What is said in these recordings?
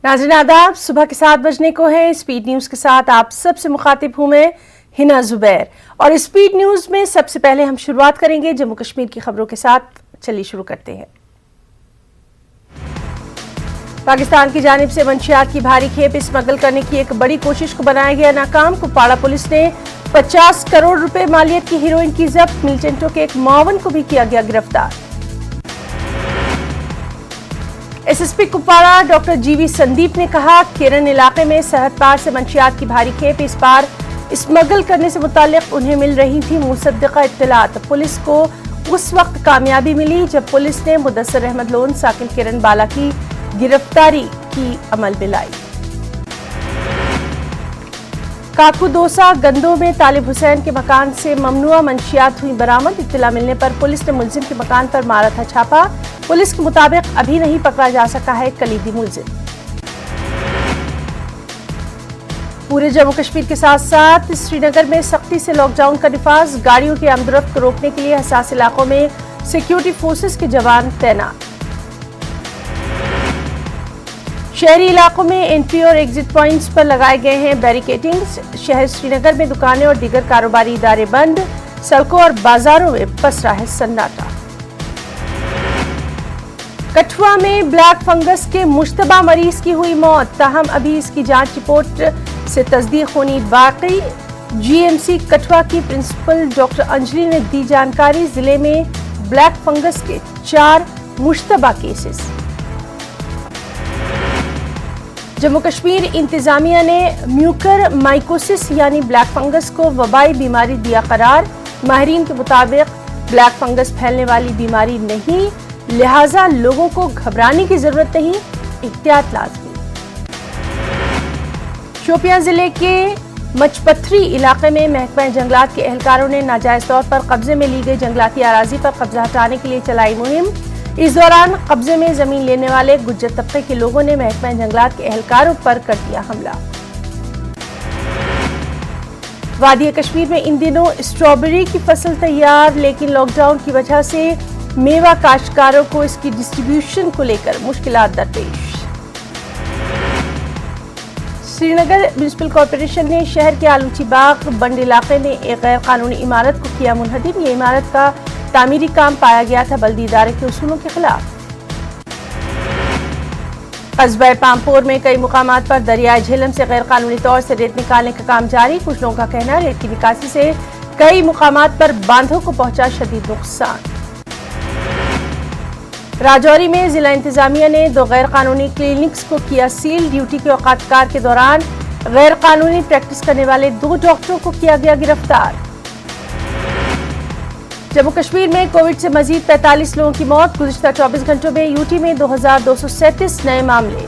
नाज़रीन आदाब, सुबह के 7 बजने को है। स्पीड न्यूज़ के साथ आप सबसे मुखातिब हूँ मैं हिना जुबैर। और स्पीड न्यूज़ में सबसे पहले हम शुरुआत करेंगे जम्मू कश्मीर की खबरों के साथ। चलिए शुरू करते हैं। पाकिस्तान की जानिब से मंशियात की भारी खेप स्मगल करने की एक बड़ी कोशिश को बनाया गया नाकाम। कुपवाड़ा पुलिस ने 50 करोड़ रुपए मालियत की हीरोइन की जब्त। मिलिटेंटों के एक मुआवन को भी किया गया गिरफ्तार। एसएसपी कुपवाड़ा डॉक्टर जीवी संदीप ने कहा, केरन इलाके में सरहद पार से मंशियात की भारी खेप इस पार स्मगल करने से मुताल्लिक उन्हें मिल रही थी मुसद्दका इत्तलात। पुलिस को उस वक्त कामयाबी मिली जब पुलिस ने मुदस्सर अहमद लोन साकिन केरन बाला की गिरफ्तारी की अमल में लाई। काकूदोसा गंदों में तालिब हुसैन के मकान से ममनुआ मंशियात हुई बरामद। इत्तला मिलने पर पुलिस ने मुलजिम के मकान पर मारा था छापा। पुलिस के मुताबिक अभी नहीं पकड़ा जा सका है कलीदी मुलजिम। पूरे जम्मू कश्मीर के साथ साथ श्रीनगर में सख्ती से लॉकडाउन का निफाज। गाड़ियों की आमदरफ्त को रोकने के लिए हसास इलाकों में सिक्योरिटी फोर्सेस के जवान तैनात। शहरी इलाकों में एंट्री और एग्जिट पॉइंट्स पर लगाए गए हैं बैरिकेडिंग्स। शहर श्रीनगर में दुकानें और दीगर कारोबारी इदारे बंद। सड़कों और बाजारों में पसरा है सन्नाटा। कठुआ में ब्लैक फंगस के मुश्तबा मरीज की हुई मौत। ताहम अभी इसकी जांच रिपोर्ट से तस्दीक होनी बाकी। जीएमसी कठुआ की प्रिंसिपल डॉक्टर अंजलि ने दी जानकारी। जिले में ब्लैक फंगस के 4 मुश्तबा केसेस। जम्मू कश्मीर इंतजामिया ने म्यूकर माइकोसिस यानी ब्लैक फंगस को वबाई बीमारी दिया करार। माहिरीन के मुताबिक ब्लैक फंगस फैलने वाली बीमारी नहीं, लिहाजा लोगों को घबराने की जरूरत नहीं, एहतियात लाजमी। शोपियां जिले के मचपथरी इलाके में महकमा जंगलात के एहलकारों ने नाजायज तौर पर कब्जे में ली गई जंगलाती अराजी पर कब्जा हटाने के लिए चलाई मुहिम। इस दौरान कब्जे में जमीन लेने वाले गुज्जर तबके के लोगों ने महकमा जंगलात के एहलकारों पर कर दिया हमला। वादी कश्मीर में इन दिनों स्ट्रॉबेरी की फसल तैयार, लेकिन लॉकडाउन की वजह से मेवा काश्तकारों को इसकी डिस्ट्रीब्यूशन को लेकर मुश्किलात दरपेश। श्रीनगर म्युनिसिपल कॉरपोरेशन ने शहर के आलूची बाग बंड इलाके में एक गैर कानूनी इमारत को किया मुनहदिम। ये इमारत का तामीरी काम पाया गया था बल्दी इदारे के उसूलों के खिलाफ। कस्बा पामपोर में कई मुकामात पर दरियाई झेलम से गैर कानूनी तौर से रेत निकालने का काम जारी। कुछ लोगों का कहना है रेत की निकासी से कई मुकामात पर बांधों को पहुंचा शदीद नुकसान। राजौरी में जिला इंतजामिया ने 2 गैर कानूनी क्लिनिक्स को किया सील। ड्यूटी के औकातकार के दौरान गैर कानूनी प्रैक्टिस करने वाले 2 डॉक्टरों को किया गया गिरफ्तार। जम्मू कश्मीर में कोविड से मजीद 45 लोगों की मौत। गुज़िश्ता 24 घंटों में यूटी में 2237 नए मामले।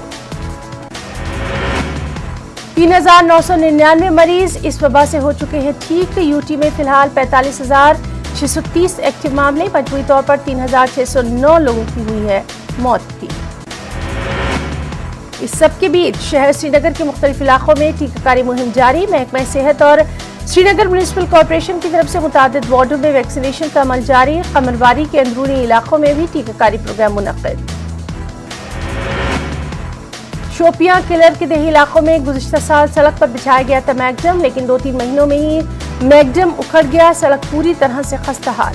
3999 मरीज इस वबा से हो चुके हैं ठीक। यूटी में फिलहाल 45,630 एक्टिव मामले। मजमूई तौर पर 3,609 लोगों की हुई है मौत भी। इस सबके बीच शहर श्रीनगर के मुख्तलिफ इलाकों में टीकाकारी मुहिम जारी। महकमा सेहत और श्रीनगर म्युनिसिपल कॉरपोरेशन की तरफ से मुतादिद वार्डों में वैक्सीनेशन का अमल जारी। कमरवारी के अंदरूनी इलाकों में भी टीकाकारी प्रोग्राम मुनक्किद। शोपियां किलर के देही इलाकों में गुज़िश्ता साल सड़क पर बिछाया गया था मैगडम, लेकिन 2-3 महीनों में ही मैगडम उखड़ गया। सड़क पूरी तरह से खस्ताहाल।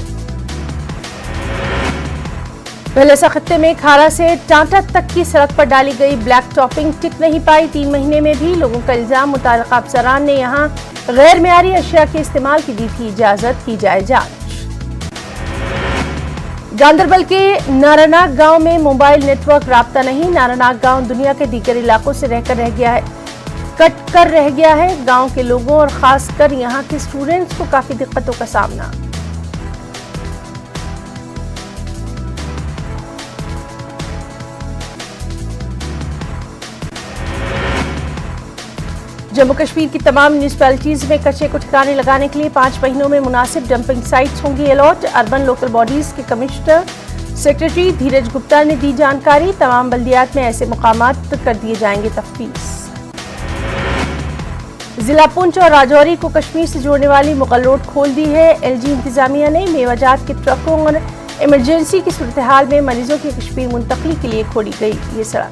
पहले खत्ते में खारा से टाटा तक की सड़क पर डाली गई ब्लैक टॉपिंग टिक नहीं पाई। 3 महीने में भी लोगों का इल्जाम। मुताल्लिका अफसरान ने यहां गैर मेयारी अशिया के इस्तेमाल की दी थी इजाजत। की जाए जांच। गांदरबल के नारानाग गांव में मोबाइल नेटवर्क राब्ता नहीं। नारानाग गांव दुनिया के दीगर इलाकों से कट कर रह गया है। गांव के लोगों और खासकर यहां के स्टूडेंट्स को काफी दिक्कतों का सामना। जम्मू कश्मीर की तमाम म्यूनिसिपैलिटीज में कचरे को ठिकाने लगाने के लिए 5 महीनों में मुनासिब डंपिंग साइट्स होंगी अलॉट। अर्बन लोकल बॉडीज के कमिश्नर सेक्रेटरी धीरज गुप्ता ने दी जानकारी। तमाम बल्दियात में ऐसे मुकामात कर दिए जाएंगे तफ्तीश। जिला पुंछ और राजौरी को कश्मीर से जोड़ने वाली मुगल रोड खोल दी है। एलजी इंतजामिया ने मेवाजात के ट्रकों और इमरजेंसी की सूरत हाल में मरीजों की कश्मीर मुंतकली के लिए खोली गई ये सड़क।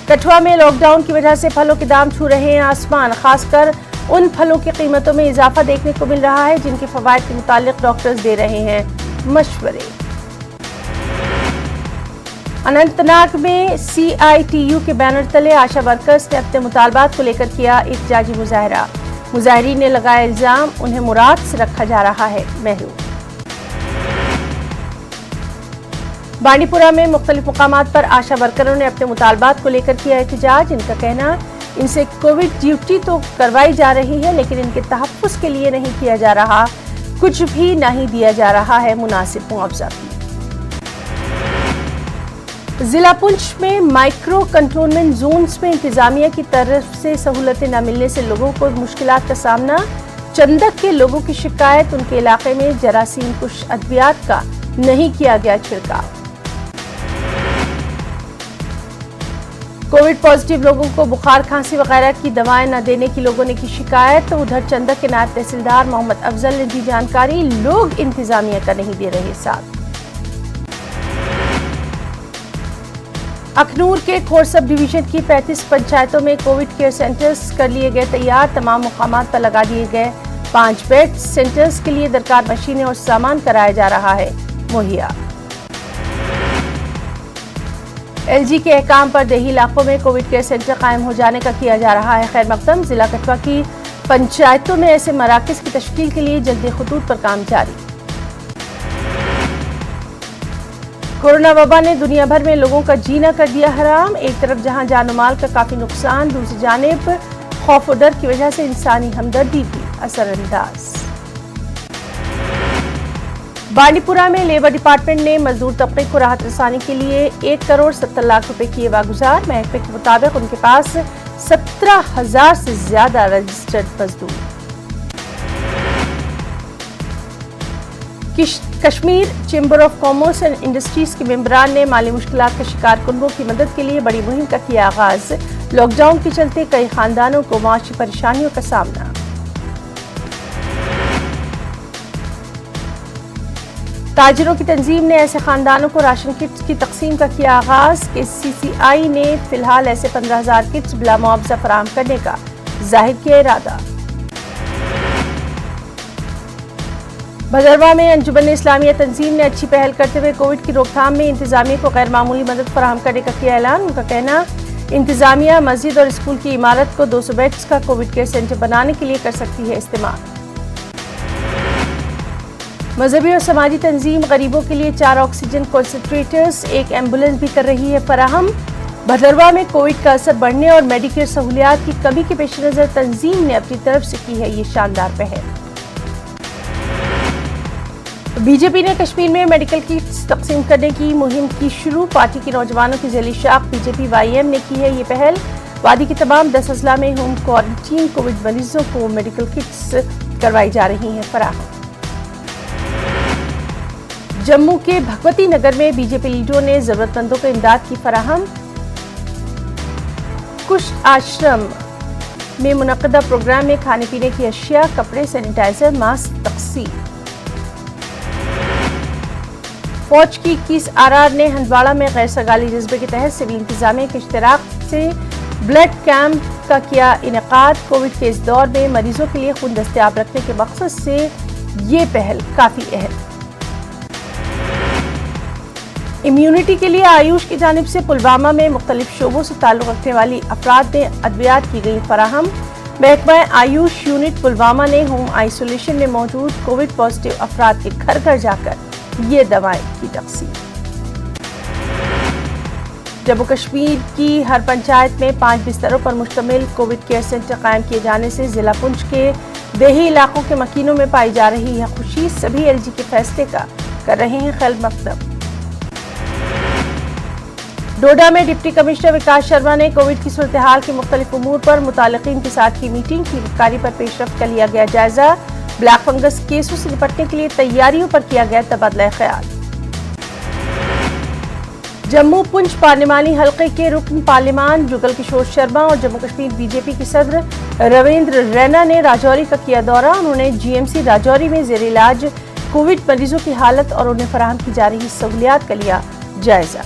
कठुआ में लॉकडाउन की वजह से फलों के दाम छू रहे हैं आसमान, खासकर उन फलों की कीमतों में इजाफा देखने को मिल रहा है जिनके फवायद के मुतालिक डॉक्टर्स दे रहे हैं मशवरे। अनंतनाग में CITU के बैनर तले आशा वर्कर्स ने अपने मुतालबात को लेकर किया एहतजाजी मुजाहरा। मुजाहिरीन ने लगाया इल्जाम, उन्हें मुराद से रखा जा रहा है महरूम। बांडीपुरा में मुख्तलिफ मुकामात पर आशा वर्करों ने अपने मुतालबात को लेकर किया एहतजाज। इनका कहना, इनसे कोविड ड्यूटी तो करवाई जा रही है लेकिन इनके तहफ़्फ़ुज़ के लिए नहीं किया जा रहा, कुछ भी नहीं दिया जा रहा है मुनासिब मुआवजा भी। जिला पुंछ में माइक्रो कंटोनमेंट जोन्स में इंतजामिया की तरफ से सहूलतें न मिलने से लोगों को मुश्किलात का सामना। चंदक के लोगों की शिकायत, उनके इलाके में जरासीम कुश अद्वियात का नहीं किया गया छिड़काव। कोविड पॉजिटिव लोगों को बुखार, खांसी वगैरह की दवाएं न देने की लोगों ने की शिकायत। तो उधर चंदक के नायब तहसीलदार मोहम्मद अफजल ने दी जानकारी, लोग इंतजामिया का नहीं दे रहे साथ। अखनूर के खोर सब डिवीजन की 35 पंचायतों में कोविड केयर सेंटर्स कर लिए गए तैयार। तमाम मुकामात पर लगा दिए गए 5 बेड। सेंटर्स के लिए दरकार मशीनें और सामान कराया जा रहा है मुहैया। LG के अहकाम पर देही इलाकों में कोविड केयर सेंटर कायम हो जाने का किया जा रहा है खैर मकदम। जिला कठुआ की पंचायतों में ऐसे मराकज की तश्कील के लिए जल्दी खुतूत पर काम जारी। कोरोना वबा ने दुनिया भर में लोगों का जीना कर दिया हराम। एक तरफ जहां जान माल का काफी नुकसान, दूसरी जानिब खौफ और डर की वजह से इंसानी हमदर्दी भी असरअंदाज। बांडीपुरा में लेबर डिपार्टमेंट ने मजदूर तबके को राहत रसानी के लिए 1 करोड़ 70 लाख रुपए किए वागुजार। महकमे के मुताबिक उनके पास 17,000 से ज्यादा रजिस्टर्ड मजदूर। Kashmir chamber of commerce and industries के मेंबरान ने माली मुश्किलात का शिकार कुनबों की मदद के लिए बड़ी मुहिम का किया आगाज। लॉकडाउन के चलते कई खानदानों को माशी परेशानियों का सामना। ताजिरों की तंजीम ने ऐसे खानदानों को राशन किट्स की तकसीम का किया आगाज। KCCI ने फिलहाल ऐसे 15,000 किट्स बिला मुआवजा फराहम करने का जाहिर किया इरादा। भदरवा में अंजुमन इस्लामिया तंजीम ने अच्छी पहल करते हुए कोविड की रोकथाम में इंतजामिया को गैर मामूली मदद फराहम करने का किया ऐलान। उनका कहना, इंतजामिया मस्जिद और स्कूल की इमारत को 200 बेड्स का कोविड केयर सेंटर बनाने के लिए कर सकती है इस्तेमाल। मजहबी और समाजी तंजीम गरीबों के लिए 4 ऑक्सीजन कॉन्सेंट्रेटर्स, 1 एम्बुलेंस भी कर रही है फराहम। भदरवा में कोविड का असर बढ़ने और मेडिकेयर सहूलियात की कमी के पेश नजर तंजीम ने अपनी तरफ से की है ये शानदार पहल। बीजेपी ने कश्मीर में मेडिकल किट्स तकसीम करने की मुहिम की शुरू। पार्टी की नौजवानों की जली शाख BJP YM ने की है ये पहल। वादी की तमाम 10 अजला में होम क्वारंटीन कोविड मरीजों को मेडिकल किट्स करवाई जा रही हैं फराहम। जम्मू के भगवती नगर में BJP लीडरों ने जरूरतमंदों को इमदाद की फराहम। कुष्ठ आश्रम में मुनक्किदा प्रोग्राम में खाने पीने की अशिया, कपड़े, सैनिटाइजर, मास्क तकसीम। फौज की 21 RR ने हंदवाड़ा में गैर सरगाली जज्बे के तहत सिविल इंतजामिया के इश्तिराक से ब्लड कैंप का किया इनेकाद। कोविड के इस दौर में मरीजों के लिए खून दस्तयाब रखने के मकसद से ये पहल काफी अहम। इम्यूनिटी के लिए आयुष की जानिब से पुलवामा में मुख्तलिफ शोबों से ताल्लुक रखने वाली अफराद ने अद्वियात की गई फराहम। महकमा आयुष यूनिट पुलवामा ने होम आइसोलेशन में मौजूद कोविड पॉजिटिव अफराद के घर घर जाकर ये दवाएं की तकसीम। जम्मू कश्मीर की हर पंचायत में 5 बिस्तरों पर मुश्तमिल कोविड केयर सेंटर कायम किए जाने से जिला पुंछ के देही इलाकों के मकीनों में पाई जा रही है खुशी। सभी LG के फैसले का कर रहे हैं खैर मकदम। डोडा में डिप्टी कमिश्नर विकास शर्मा ने कोविड की सूरत हाल के मुख्तलिफ उमूर पर मुतालिकीन के साथ की मीटिंग की। कारी पर पेशरफ्त का लिया गया जायजा। ब्लैक फंगस केसों से निपटने के लिए तैयारियों पर किया गया तबादला ख्याल। जम्मू पुंछ पार्लिमानी हलके के रुकन पार्लिमान जुगल किशोर शर्मा और जम्मू कश्मीर BJP के सदर रविंद्र रैना ने राजौरी का किया दौरा। उन्होंने GMC राजौरी में जेर इलाज कोविड मरीजों की हालत और उन्हें फराहम की जा रही सहूलियात का लिया जायजा।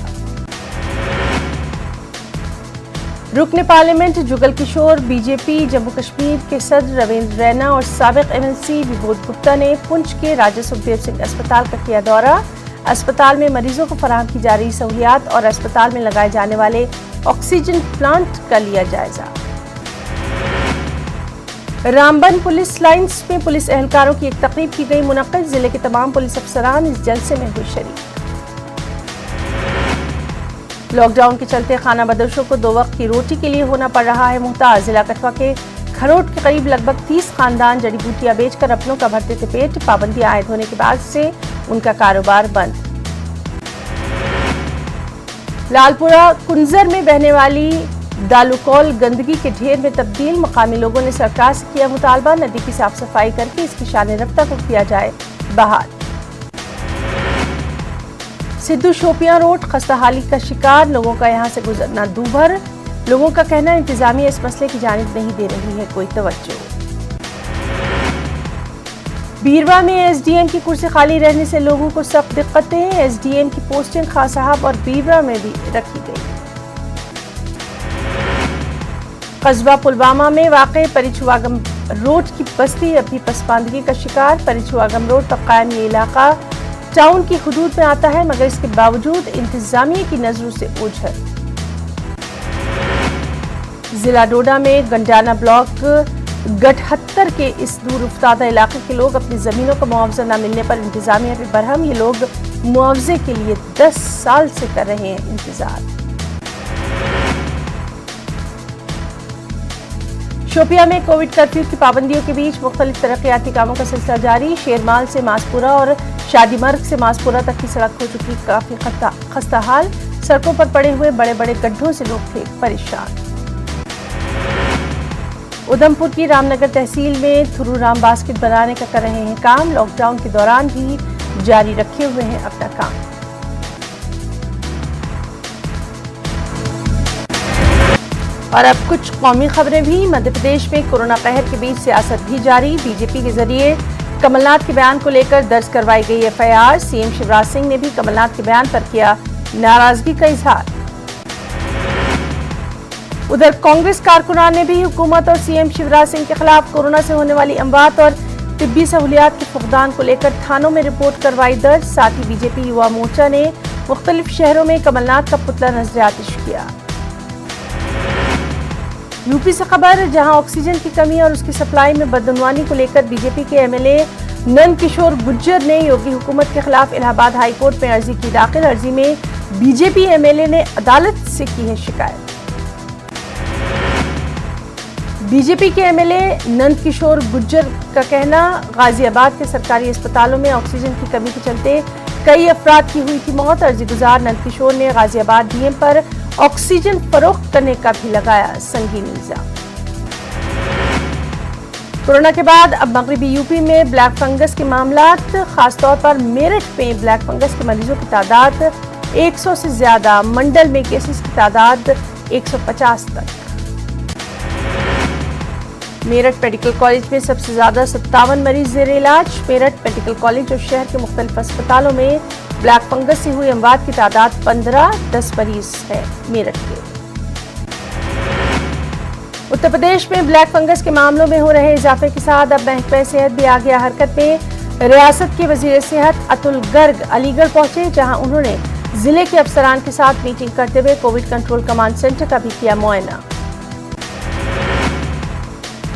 रुकन पार्लियामेंट जुगल किशोर, बीजेपी जम्मू कश्मीर के सदर रविंद्र रैना और साबिक एमएलसी विबोध गुप्ता ने पुंछ के राजा सुखदेव सिंह अस्पताल का किया दौरा। अस्पताल में मरीजों को फराहम की जा रही सहूलियात और अस्पताल में लगाए जाने वाले ऑक्सीजन प्लांट का लिया जायजा। रामबन पुलिस लाइन्स में पुलिस एहलकारों की एक तकरीब की गई मुनक्किद। जिले के तमाम पुलिस अफसरान इस जलसे में हुए शरीक। लॉकडाउन के चलते खाना बदोशों को 2 वक्त की रोटी के लिए होना पड़ रहा है मुहताज। जिला कठुआ के खरोट के करीब लगभग 30 खानदान जड़ी बूटियां बेचकर अपनों का भरते थे पेट। पाबंदी आयद होने के बाद से उनका कारोबार बंद। लालपुरा कुंजर में बहने वाली दालुकौल गंदगी के ढेर में तब्दील। मकामी लोगों ने सरकार से किया मुतालबा, नदी की साफ सफाई करके इसकी शान रफ्ता को किया जाए बहाल। सिद्धू शोपियां रोड खस्ताहाली का शिकार, लोगों का यहां से गुजरना दूभर। लोगों का कहना है इंतजामिया इस मसले की जानिब नहीं दे रही है कोई तवज्जो। बीरवा में एसडीएम की कुर्सी खाली रहने से लोगों को सख्त दिक्कतें। एसडीएम की पोस्टिंग खान साहब और बीरवा में भी रखी गई। कस्बा पुलवामा में वाक़ परिचुआगम रोड की बस्ती अभी पसमानदगी का शिकार। परिचुआगम रोड पर कायम ये इलाका टाउन की हुदूद में आता है, मगर इसके बावजूद इंतजामिया की नजरों से ओझल। जिला डोडा में गंडाना ब्लॉक गठहत्तर के इस दूर उफ्तादा इलाके के लोग अपनी जमीनों का मुआवजा न मिलने पर इंतजामिया पे बरहम। ये लोग मुआवजे के लिए 10 साल से कर रहे हैं इंतजार। शोपिया में कोविड कर्फ्यू की पाबंदियों के बीच मुख्तलिफ तरक्याती कामों का सिलसिला जारी। शेरमाल से मासपुरा और शादीमर्ग से मासपुरा तक की सड़क हो चुकी काफी खस्ता हाल। सड़कों पर पड़े हुए बड़े बड़े गड्ढों से लोग थे परेशान। उधमपुर की रामनगर तहसील में थुरू राम बास्केट बनाने का कर रहे हैं काम। लॉकडाउन के दौरान भी जारी रखे हुए हैं अपना काम। और अब कुछ कौमी खबरें भी। मध्य प्रदेश में कोरोना कहर के बीच सियासत भी जारी। बीजेपी के जरिए कमलनाथ के बयान को लेकर दर्ज करवाई गई एफआईआर। सीएम शिवराज सिंह ने भी कमलनाथ के बयान पर किया नाराजगी का इजहार। उधर कांग्रेस कारकुनान ने भी हुकूमत और सीएम शिवराज सिंह के खिलाफ कोरोना से होने वाली अमवात और तिब्बी सहूलियात के फुकदान को लेकर थानों में रिपोर्ट करवाई दर्ज। साथ ही बीजेपी युवा मोर्चा ने मुख्तलिफ शहरों में कमलनाथ का पुतला नजर आतिश किया। यूपी से खबर, जहां ऑक्सीजन की कमी और उसकी सप्लाई में बदनवानी को लेकर बीजेपी के एमएलए नंद किशोर गुज्जर ने योगी हुकूमत के खिलाफ इलाहाबाद हाई कोर्ट में अर्जी की दाखिल। अर्जी में बीजेपी एमएलए ने अदालत से की है शिकायत। बीजेपी के एमएलए नंद किशोर गुज्जर का कहना, गाजियाबाद के सरकारी अस्पतालों में ऑक्सीजन की कमी के चलते कई अफराद की हुई थी मौत। अर्जी गुजार नंद किशोर ने गाजियाबाद डीएम पर ऑक्सीजन फरोख्त करने का भी लगाया संगीन इल्जाम। कोरोना के बाद अब मगरबी यूपी में ब्लैक फंगस के मामलात, खासतौर पर मेरठ में ब्लैक फंगस के मरीजों की तादाद 100 से ज्यादा। मंडल में केसेस की तादाद 150 तक। मेरठ मेडिकल कॉलेज में सबसे ज्यादा 57 मरीज जेर इलाज। मेरठ मेडिकल कॉलेज और शहर के मुख्तलिफ अस्पतालों में ब्लैक फंगस से हुई अमवात की तादाद 15, 10 मरीज है मेरठ के। उत्तर प्रदेश में ब्लैक फंगस के मामलों में हो रहे इजाफे के साथ अब महकमा सेहत भी आ गया हरकत में। रियासत के वजीर सेहत अतुल गर्ग अलीगढ़ पहुंचे, जहां उन्होंने जिले के अफसरान के साथ मीटिंग करते हुए कोविड कंट्रोल कमांड सेंटर का भी किया मुआयना।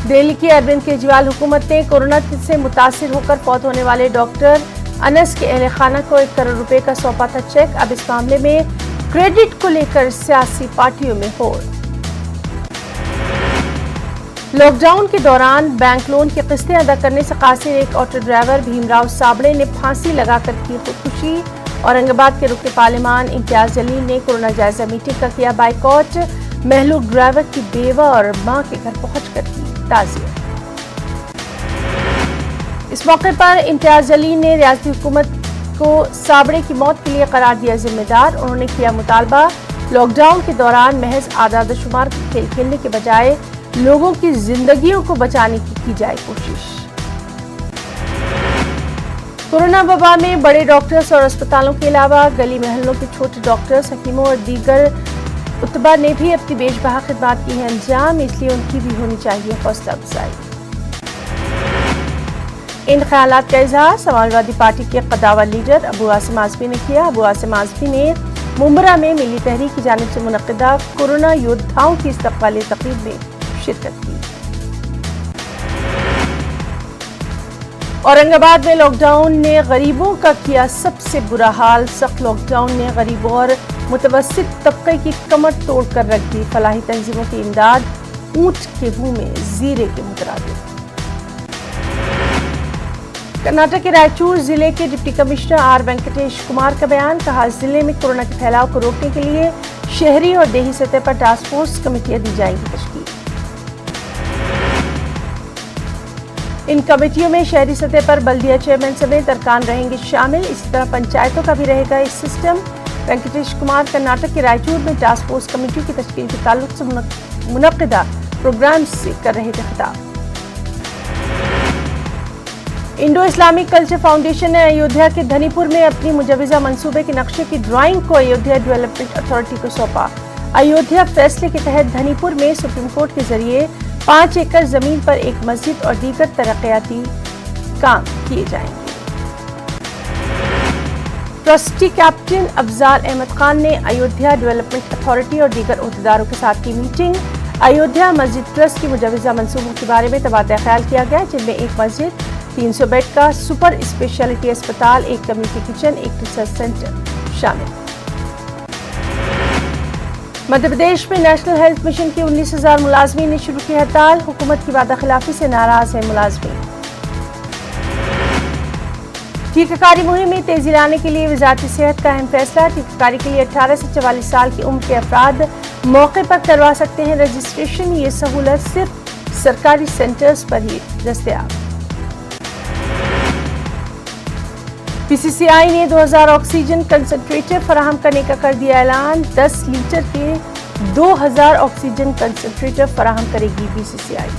दिल्ली की अरविंद केजरीवाल हुकूमत ने कोरोना से मुतासिर होकर फौत होने वाले डॉक्टर अनस के अहले खाना को 1 करोड़ रुपए का सौंपा था चेक। अब इस मामले में क्रेडिट को लेकर सियासी पार्टियों में होड़। लॉकडाउन के दौरान बैंक लोन की किस्तें अदा करने से कासिर एक ऑटो ड्राइवर भीमराव साबड़े ने फांसी लगाकर की खुदकुशी। औरंगाबाद के रुकन पार्लियामान इम्तियाज जलील ने कोरोना जायजा मीटिंग का किया बाइकॉट। महलूक ड्राइवर की बेवा और मां के घर पहुंचकर की ताज़ियत। इस मौके पर इम्तियाज जलील ने रियासती हुकूमत को साबड़े की मौत के लिए करार दिया जिम्मेदार। उन्होंने किया मुतालबा, लॉकडाउन के दौरान महज आदाद शुमार के खेल खेलने के बजाय लोगों की जिंदगियों को बचाने की जाए कोशिश। कोरोना वबा में बड़े डॉक्टर्स और अस्पतालों के अलावा गली महलों के छोटे डॉक्टर्स, हकीमों और दीगर उत्तबा ने भी अपनी बेशबहा खिदमत की है अंजाम, इसलिए उनकी भी होनी चाहिए हौसला अफजाई। इन ख्यालात का इजहार समाजवादी पार्टी के कदावर लीडर अबू आसिम आज़मी ने किया। अबू आसिम आज़मी ने मुंबरा में मिली तहरीक की जानिब से मुनक्किदा कोरोना योद्धाओं की इस्तक़बाली तकरीब में शिरकत की। औरंगाबाद में लॉकडाउन ने गरीबों का किया सबसे बुरा हाल। सख्त लॉकडाउन ने गरीबों और मुतवस्सित तबके की कमर तोड़ कर रख दी। फलाही तंजीमों की इमदाद ऊंट के मुंह में जीरे के मुतरादिफ। कर्नाटक के रायचूर जिले के deputy commissioner R Venkatesh Kumar का बयान। कहा, जिले में कोरोना के फैलाव को रोकने के लिए शहरी और देही सतह पर टास्क फोर्स कमेटियां दी जाएंगी तश्कील। इन कमेटियों में शहरी सतह पर बल्दिया चेयरमैन समेत अरकान रहेंगे शामिल। इसी तरह पंचायतों का भी रहेगा इस सिस्टम। वेंकटेश कुमार कर्नाटक के रायचूर में टास्क फोर्स कमेटियों की तश्कील के ताल्लुक से मुनक्किदा प्रोग्राम से कर रहे थे खिताब। इंडो इस्लामिक कल्चर फाउंडेशन ने अयोध्या के धनीपुर में अपनी मुजवजा मंसूबे के नक्शे की ड्राइंग को अयोध्या डेवलपमेंट अथॉरिटी को सौंपा। अयोध्या फैसले के तहत धनीपुर में सुप्रीम कोर्ट के जरिए 5 एकड़ जमीन पर एक मस्जिद और दीगर तरक्याती काम किए जाएंगे। ट्रस्टी कैप्टन अफजाल अहमद खान ने अयोध्या डेवलपमेंट अथॉरिटी और दीगर ओहदेदारों के साथ की मीटिंग। अयोध्या मस्जिद ट्रस्ट की मुजवजा मंसूबों के बारे में तबादला ख्याल किया गया, जिनमें एक मस्जिद, 300 बेड का सुपर स्पेशलिटी अस्पताल, एक कम्युनिटी किचन, एक रिसर्च सेंटर शामिल। मध्य प्रदेश में नेशनल हेल्थ मिशन के 19,000 मुलाजमीन ने शुरू की हड़ताल। हुकूमत की वादा खिलाफी से नाराज है मुलाजमीन। टीकाकारी मुहिम में तेजी लाने के लिए वजारत सेहत का अहम फैसला। टीकाकारी के लिए 18 से 44 साल की उम्र के अफराद मौके पर करवा सकते हैं रजिस्ट्रेशन। ये सहूलत सिर्फ सरकारी सेंटर्स पर ही दस्तयाब। पीसीसीआई ने 2000 ऑक्सीजन कंसंट्रेटर फराहम करने का कर दिया ऐलान। 10 लीटर के 2000 ऑक्सीजन कंसंट्रेटर फराहम करेगी बीसीसीआई।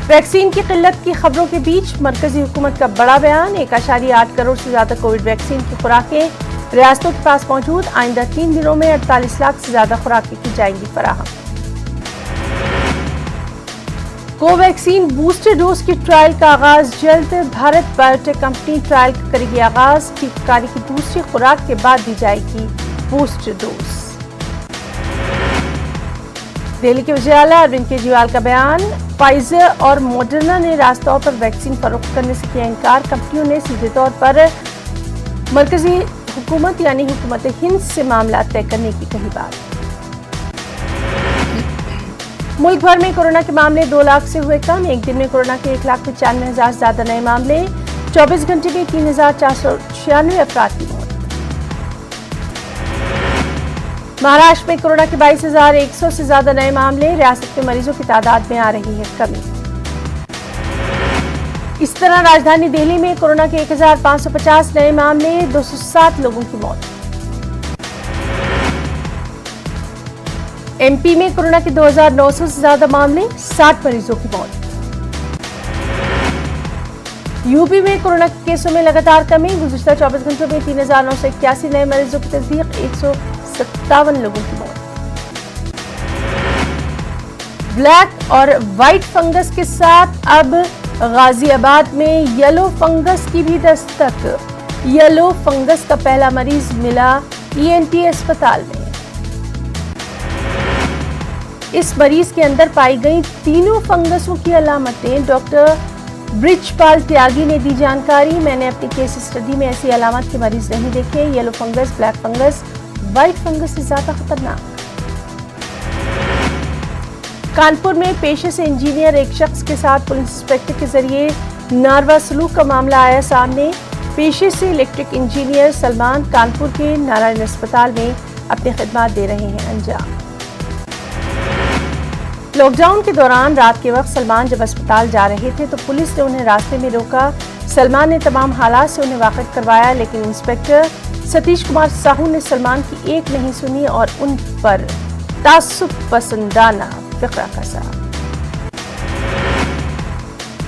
वैक्सीन की किल्लत की खबरों के बीच मरकजी हुकूमत का बड़ा बयान। 1.8 करोड़ से ज्यादा कोविड वैक्सीन की खुराकें रियासतों के पास मौजूद। आइंदा 3 दिनों में 48 लाख से ज्यादा खुराकें की जाएंगी फराहम। कोवैक्सीन बूस्टर डोज की ट्रायल का आगाज जल्द। भारत बायोटेक कंपनी ट्रायल करेगी आगाज। टीकाकारी की दूसरी खुराक के बाद दी जाएगी बूस्टर डोज। दिल्ली के वज़ीर आला अरविंद केजरीवाल का बयान। फाइजर और मॉडर्ना ने रास्त तौर पर वैक्सीन फरोख्त करने से किया इनकार। कंपनियों ने सीधे तौर पर मरकजी हुकूमत यानी हुकूमत हिंद से मामला तय करने की कही बात। मुल्क भर में कोरोना के मामले 2 लाख से हुए कम। एक दिन में कोरोना के 1,95,000 से ज्यादा नए मामले। 24 घंटे में 3,496 अफराद की मौत। महाराष्ट्र में कोरोना के 22,100 से ज्यादा नए मामले। रियासत में मरीजों की तादाद में आ रही है कमी। इस तरह राजधानी दिल्ली में कोरोना के 1,550 नए मामले, 207 लोगों की मौत। एमपी में कोरोना के 2,900 से ज्यादा मामले, 60 मरीजों की मौत। यूपी में कोरोना के केसों में लगातार कमी। गुज़िश्ता 24 घंटों में 3,981 नए मरीजों की तस्दीक, 157 लोगों की मौत। ब्लैक और व्हाइट फंगस के साथ अब गाजियाबाद में येलो फंगस की भी दस्तक। येलो फंगस का पहला मरीज मिला ईएनटी अस्पताल में। इस मरीज के अंदर पाई गई तीनों फंगसों की अलामतें। डॉक्टर ब्रिजपाल त्यागी ने दी जानकारी। मैंने अपनी केस स्टडी में ऐसी अलामत के मरीज नहीं देखे। Yellow fungus, black fungus, white fungus से ज्यादा खतरनाक। कानपुर में पेशे से इंजीनियर एक शख्स के साथ पुलिस इंस्पेक्टर के जरिए नारवा सलूक का मामला आया सामने। पेशे से इलेक्ट्रिक इंजीनियर सलमान कानपुर के नारायण अस्पताल में अपनी खिदमत दे रहे हैं अंजाम। लॉकडाउन के दौरान रात के वक्त सलमान जब अस्पताल जा रहे थे तो पुलिस ने उन्हें रास्ते में रोका। सलमान ने तमाम हालात से उन्हें वाकिफ करवाया, लेकिन इंस्पेक्टर सतीश कुमार साहू ने सलमान की एक नहीं सुनी और उन पर तासुब पसंदाना फिक्रा कसा।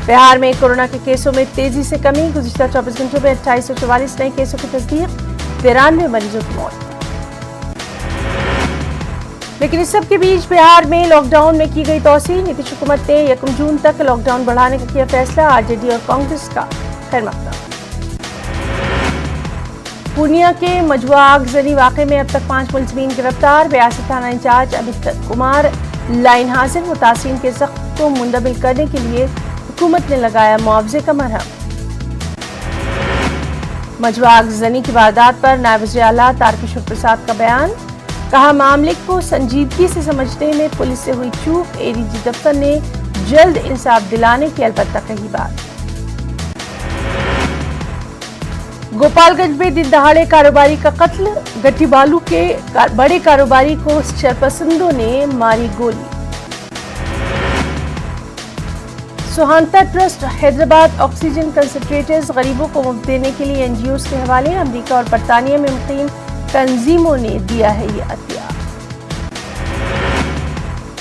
बिहार में कोरोना के केसों में तेजी से कमी। गुज़िश्ता 24 घंटों में 2844 नए केसों की तस्दीक, 93 मरीजों की मौत। لیکن اس سب کے بیچ بہار میں لاک ڈاؤن میں کی گئی توسیع. نیتیش حکومت نے 1 جون تک لاک ڈاؤن بڑھانے کا کیا فیصلہ. RJD اور کانگریس کا خیر مقدم. پورنیا کے مجوعہ آگزنی واقعے میں اب تک 5 ملزمین گرفتار. ریاستی تھانہ انچارج امیت کمار لائن حاضر. متاثرین کے زخم کو منتقل کرنے کے لیے حکومت نے لگایا معاوضے کا مرہم. مجوعہ آگزنی کی واردات پر نائب وزیر اعلیٰ تارکشور پرساد کا بیان. کہا معاملے کو سنجیدگی سے سمجھنے میں پولیس سے ہوئی چوک. ADG دفتر نے جلد انصاف دلانے کی البتہ کہی بات. گوپال گنج میں دن دہاڑے کاروباری کا قتل. گٹھی بالو کے بڑے کاروباری کو شرپسندوں نے ماری گولی. سوہانتا ٹرسٹ حیدرآباد آکسیجن کنسنٹریٹرز غریبوں کو مفت دینے کے لیے NGOs کے حوالے. امریکہ اور برطانیہ میں مقیم تنظیموں نے دیا ہے یہ عطیہ.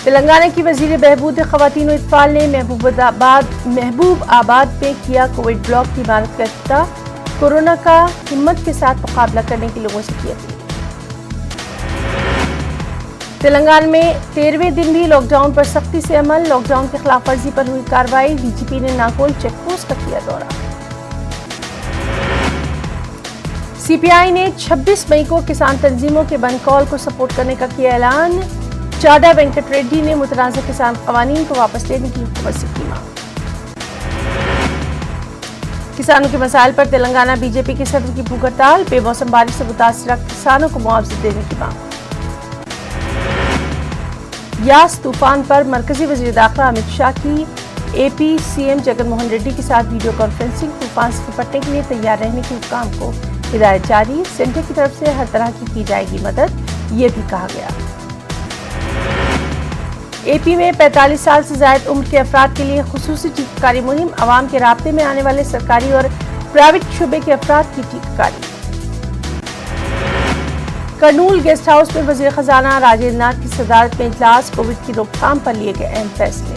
تلنگانہ کی وزیر بہبود خواتین و اطفال نے محبوب آباد پہ کیا کووڈ بلاک کی عمارت کا افتتاح. کورونا کا ہمت کے ساتھ مقابلہ کرنے کے لوگوں سے کی اپیل. تلنگانہ میں 13ویں دن بھی لاک ڈاؤن پر سختی سے عمل. لاک ڈاؤن کی خلاف ورزی پر ہوئی کارروائی. DGP نے ناگول چیک پوسٹ کا کیا دورہ. CPI نے 26 مئی کو کسان تنظیموں کے بند کال کو سپورٹ کرنے کا کیا اعلان. چاڈا وینکٹ ریڈی نے متنازع کسان قوانین کو واپس لینے کی حکومت سے کی مانگ. کسانوں کے مسائل پر تلنگانہ BJP کے صدر کی بھوک ہڑتال. بے موسم بارش سے متاثرہ کسانوں کو معاوضہ دینے کی مانگ. یاس طوفان پر مرکزی وزیر داخلہ امت شاہ کی AP CM جگن موہن ریڈی کے ساتھ ویڈیو کانفرنسنگ. طوفان سے نپٹنے کے لیے تیار رہنے کے حکام کو ہدایت جاری. سینٹر کی طرف سے ہر طرح کی جائے گی مدد، یہ بھی کہا گیا. AP میں 45 سال سے زائد عمر کے افراد کے لیے خصوصی ٹیکہ کاری مہم. عوام کے رابطے میں آنے والے سرکاری اور پرائیویٹ شعبے کے افراد کی ٹیکہ کاری. کرنول گیسٹ ہاؤس میں وزیر خزانہ راجندر ناتھ کی صدارت میں اجلاس. کووڈ کی روک تھام پر لیے گئے اہم فیصلے.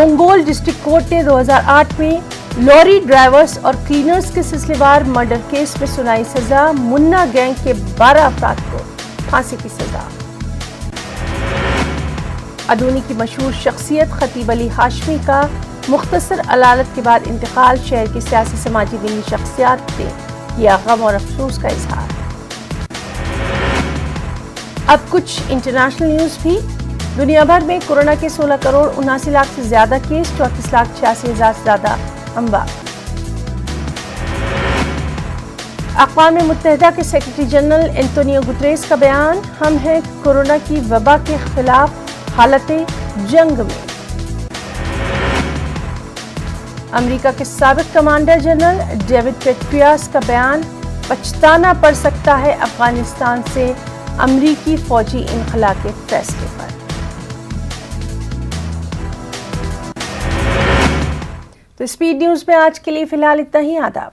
اونگول ڈسٹرکٹ کورٹ نے 2008 میں لوری ڈرائیورز اور کلینرز کے سلسلے وار مرڈر کیس میں سنائی سزا. منا گینگ کے 12 افراد کو پھانسی کی سزا. ادونی کی مشہور شخصیت خطیب علی ہاشمی کا مختصر علالت کے بعد انتقال. شہر کی سیاسی سماجی دینی شخصیات نے کیا غم اور افسوس کا اظہار. اب کچھ انٹرنیشنل نیوز بھی. دنیا بھر میں کورونا کے 16 کروڑ 79 لاکھ سے زیادہ کیس. 34 لاکھ 86 ہزار سے زیادہ اموات. اقوام متحدہ کے سیکرٹری جنرل اینٹونیو گوتریس کا بیان. ہم ہیں کورونا کی وبا کے خلاف حالت جنگ میں. امریکہ کے سابق کمانڈر جنرل ڈیوڈ پیٹریاس کا بیان. پچھتانا پڑ سکتا ہے افغانستان سے امریکی فوجی انخلا کے فیصلے پر. تو اسپیڈ نیوز میں آج کے لیے فی الحال اتنا ہی. آداب.